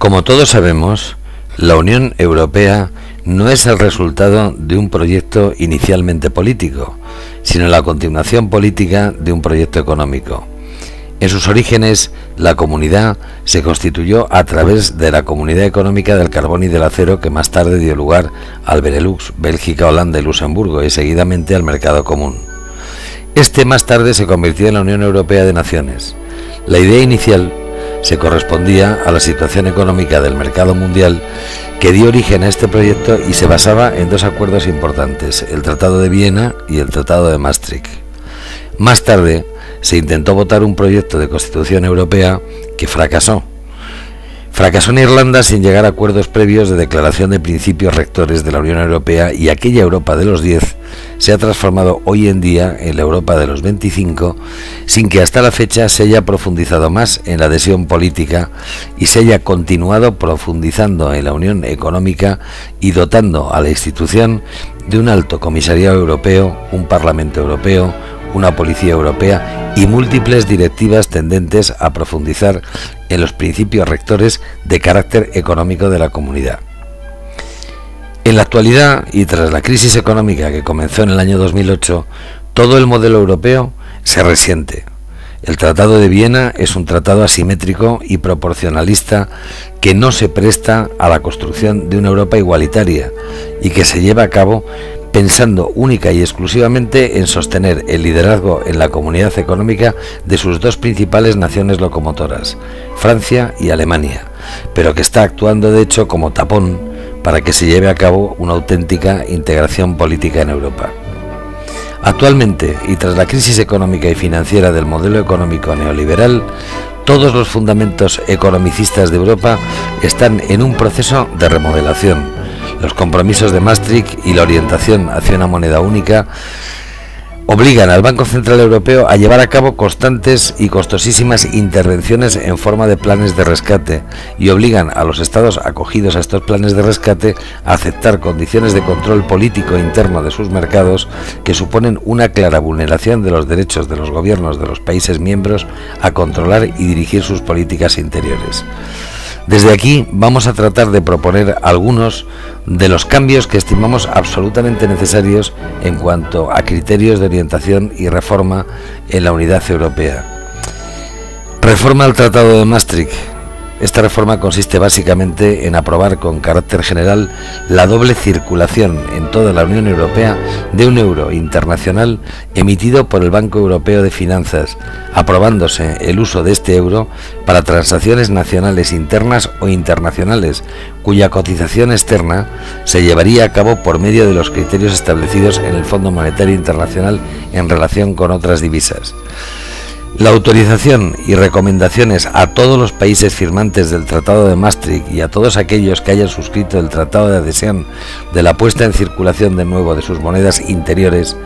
Como todos sabemos, la Unión Europea no es el resultado de un proyecto inicialmente político, sino la continuación política de un proyecto económico. En sus orígenes, la comunidad se constituyó a través de la Comunidad Económica del Carbón y del Acero, que más tarde dio lugar al Benelux, Bélgica, Holanda y Luxemburgo, y seguidamente al Mercado Común. Este más tarde se convirtió en la Unión Europea de Naciones. La idea inicial se correspondía a la situación económica del mercado mundial que dio origen a este proyecto y se basaba en dos acuerdos importantes, el Tratado de Viena y el Tratado de Maastricht. Más tarde se intentó votar un proyecto de Constitución Europea que fracasó. Fracasó en Irlanda sin llegar a acuerdos previos de declaración de principios rectores de la Unión Europea, y aquella Europa de los 10 se ha transformado hoy en día en la Europa de los 25, sin que hasta la fecha se haya profundizado más en la adhesión política y se haya continuado profundizando en la Unión Económica y dotando a la institución de un alto comisariado europeo, un Parlamento Europeo, una policía europea y múltiples directivas tendentes a profundizar en los principios rectores de carácter económico de la comunidad. En la actualidad, y tras la crisis económica que comenzó en el año 2008, todo el modelo europeo se resiente. El Tratado de Viena es un tratado asimétrico y proporcionalista que no se presta a la construcción de una Europa igualitaria y que se lleva a cabo pensando única y exclusivamente en sostener el liderazgo en la comunidad económica de sus dos principales naciones locomotoras, Francia y Alemania, pero que está actuando de hecho como tapón para que se lleve a cabo una auténtica integración política en Europa. Actualmente, y tras la crisis económica y financiera del modelo económico neoliberal, todos los fundamentos economicistas de Europa están en un proceso de remodelación. Los compromisos de Maastricht y la orientación hacia una moneda única obligan al Banco Central Europeo a llevar a cabo constantes y costosísimas intervenciones en forma de planes de rescate y obligan a los estados acogidos a estos planes de rescate a aceptar condiciones de control político interno de sus mercados que suponen una clara vulneración de los derechos de los gobiernos de los países miembros a controlar y dirigir sus políticas interiores. Desde aquí vamos a tratar de proponer algunos de los cambios que estimamos absolutamente necesarios en cuanto a criterios de orientación y reforma en la unidad europea. Reforma al Tratado de Maastricht. Esta reforma consiste básicamente en aprobar con carácter general la doble circulación en toda la Unión Europea de un euro internacional emitido por el Banco Europeo de Finanzas, aprobándose el uso de este euro para transacciones nacionales internas o internacionales, cuya cotización externa se llevaría a cabo por medio de los criterios establecidos en el Fondo Monetario Internacional en relación con otras divisas. La autorización y recomendaciones a todos los países firmantes del Tratado de Maastricht y a todos aquellos que hayan suscrito el Tratado de Adhesión de la puesta en circulación de nuevo de sus monedas interiores,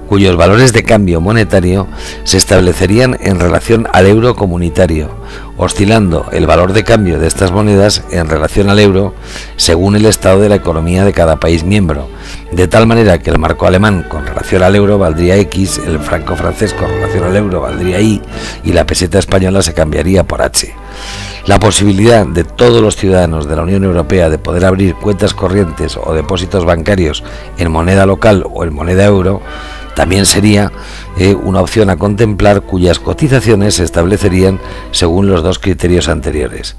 cuyos valores de cambio monetario se establecerían en relación al euro comunitario, oscilando el valor de cambio de estas monedas en relación al euro según el estado de la economía de cada país miembro, de tal manera que el marco alemán con relación al euro valdría X, el franco francés con relación al euro valdría Y y la peseta española se cambiaría por H. La posibilidad de todos los ciudadanos de la Unión Europea de poder abrir cuentas corrientes o depósitos bancarios en moneda local o en moneda euro también sería una opción a contemplar, cuyas cotizaciones se establecerían según los dos criterios anteriores.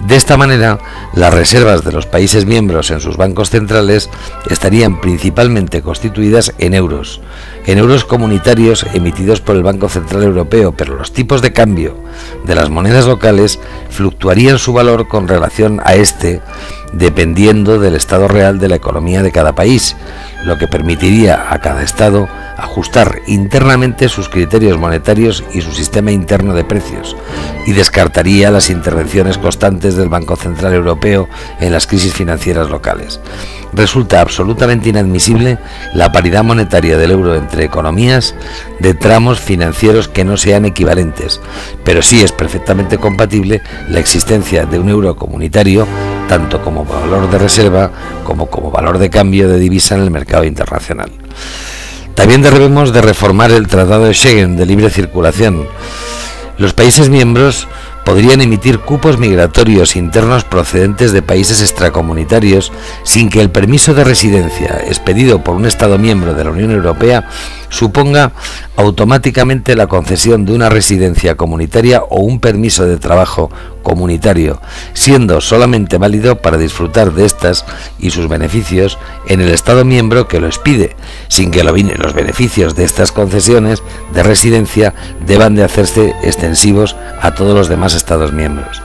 De esta manera, las reservas de los países miembros en sus bancos centrales estarían principalmente constituidas en euros comunitarios emitidos por el Banco Central Europeo, pero los tipos de cambio de las monedas locales fluctuarían su valor con relación a este, dependiendo del estado real de la economía de cada país, lo que permitiría a cada estado ajustar internamente sus criterios monetarios y su sistema interno de precios, y descartaría las intervenciones constantes del Banco Central Europeo en las crisis financieras locales. Resulta absolutamente inadmisible la paridad monetaria del euro entre economías de tramos financieros que no sean equivalentes, pero sí es perfectamente compatible la existencia de un euro comunitario tanto como valor de reserva como valor de cambio de divisa en el mercado internacional. También debemos de reformar el Tratado de Schengen de libre circulación. Los países miembros podrían emitir cupos migratorios internos procedentes de países extracomunitarios sin que el permiso de residencia expedido por un Estado miembro de la Unión Europea suponga automáticamente la concesión de una residencia comunitaria o un permiso de trabajo comunitario, siendo solamente válido para disfrutar de estas y sus beneficios en el Estado miembro que lo expide, sin que los beneficios de estas concesiones de residencia deban de hacerse extensivos a todos los demás Estados miembros.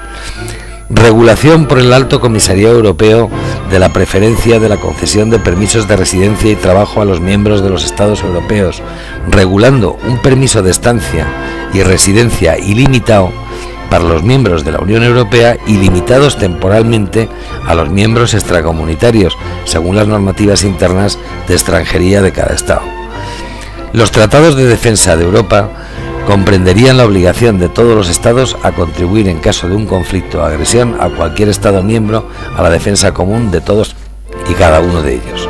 Regulación por el Alto Comisariado Europeo de la preferencia de la concesión de permisos de residencia y trabajo a los miembros de los Estados europeos, regulando un permiso de estancia y residencia ilimitado para los miembros de la Unión Europea y limitados temporalmente a los miembros extracomunitarios, según las normativas internas de extranjería de cada Estado. Los tratados de defensa de Europa comprenderían la obligación de todos los Estados a contribuir en caso de un conflicto o agresión a cualquier Estado miembro a la defensa común de todos y cada uno de ellos.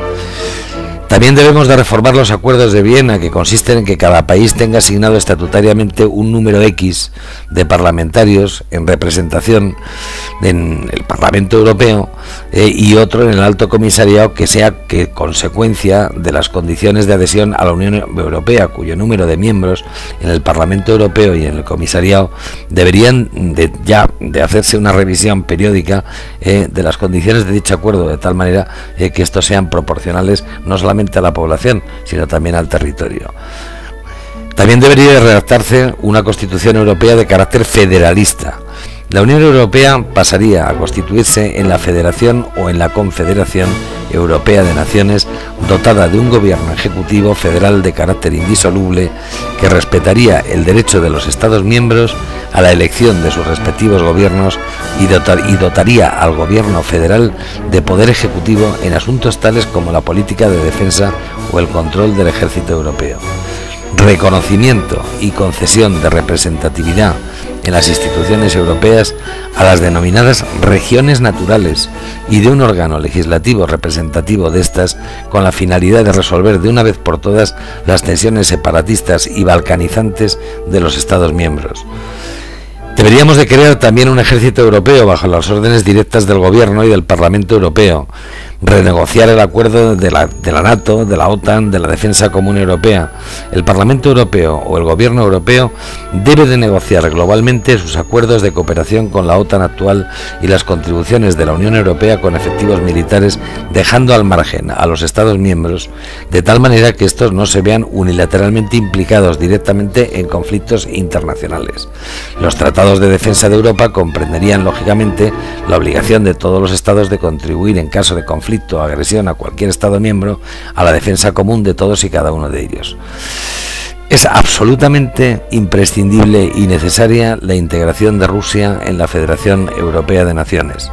También debemos de reformar los acuerdos de Viena, que consisten en que cada país tenga asignado estatutariamente un número X de parlamentarios en representación en el Parlamento Europeo y otro en el Alto Comisariado que sea consecuencia de las condiciones de adhesión a la Unión Europea, cuyo número de miembros en el Parlamento Europeo y en el Comisariado deberían de hacerse una revisión periódica de las condiciones de dicho acuerdo, de tal manera que estos sean proporcionales no solamente a la población, sino también al territorio. También debería redactarse una Constitución Europea de carácter federalista. La Unión Europea pasaría a constituirse en la Federación o en la Confederación Europea de Naciones, dotada de un gobierno ejecutivo federal de carácter indisoluble que respetaría el derecho de los Estados miembros a la elección de sus respectivos gobiernos y dotaría al gobierno federal de poder ejecutivo en asuntos tales como la política de defensa o el control del ejército europeo. Reconocimiento y concesión de representatividad en las instituciones europeas a las denominadas regiones naturales y de un órgano legislativo representativo de estas, con la finalidad de resolver de una vez por todas las tensiones separatistas y balcanizantes de los Estados miembros. Deberíamos de crear también un ejército europeo bajo las órdenes directas del Gobierno y del Parlamento Europeo, renegociar el acuerdo de la NATO, de la OTAN, de la Defensa Común Europea. El Parlamento Europeo o el Gobierno Europeo debe de negociar globalmente sus acuerdos de cooperación con la OTAN actual y las contribuciones de la Unión Europea con efectivos militares, dejando al margen a los Estados miembros, de tal manera que estos no se vean unilateralmente implicados directamente en conflictos internacionales. Los tratados de defensa de Europa comprenderían lógicamente la obligación de todos los Estados de contribuir en caso de conflicto o agresión a cualquier Estado miembro a la defensa común de todos y cada uno de ellos. Es absolutamente imprescindible y necesaria la integración de Rusia en la Federación Europea de Naciones.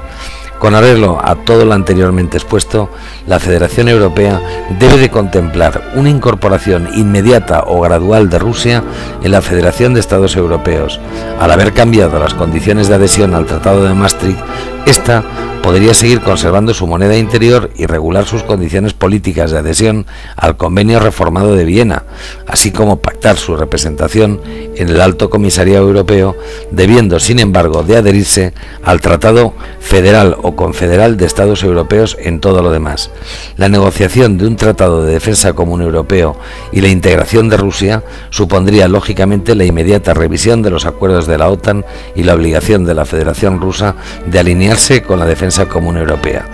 Con arreglo a todo lo anteriormente expuesto, la Federación Europea debe de contemplar una incorporación inmediata o gradual de Rusia en la Federación de Estados Europeos. Al haber cambiado las condiciones de adhesión al Tratado de Maastricht, esta podría seguir conservando su moneda interior y regular sus condiciones políticas de adhesión al Convenio Reformado de Viena, así como pactar su representación en el Alto Comisariado Europeo, debiendo, sin embargo, de adherirse al Tratado Federal o Confederal de Estados Europeos en todo lo demás. La negociación de un Tratado de Defensa Común Europeo y la integración de Rusia supondría, lógicamente, la inmediata revisión de los acuerdos de la OTAN y la obligación de la Federación Rusa de alinearse con la defensa común europea.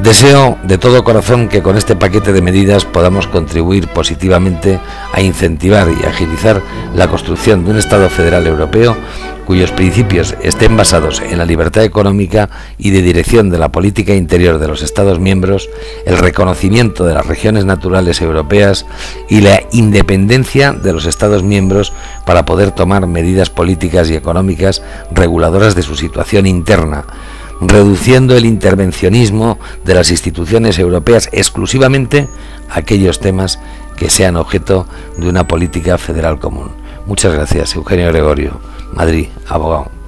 Deseo de todo corazón que con este paquete de medidas podamos contribuir positivamente a incentivar y agilizar la construcción de un Estado federal europeo cuyos principios estén basados en la libertad económica y de dirección de la política interior de los Estados miembros, el reconocimiento de las regiones naturales europeas y la independencia de los Estados miembros para poder tomar medidas políticas y económicas reguladoras de su situación interna, reduciendo el intervencionismo de las instituciones europeas exclusivamente a aquellos temas que sean objeto de una política federal común. Muchas gracias. Eugenio Gregorio, Madrid, abogado.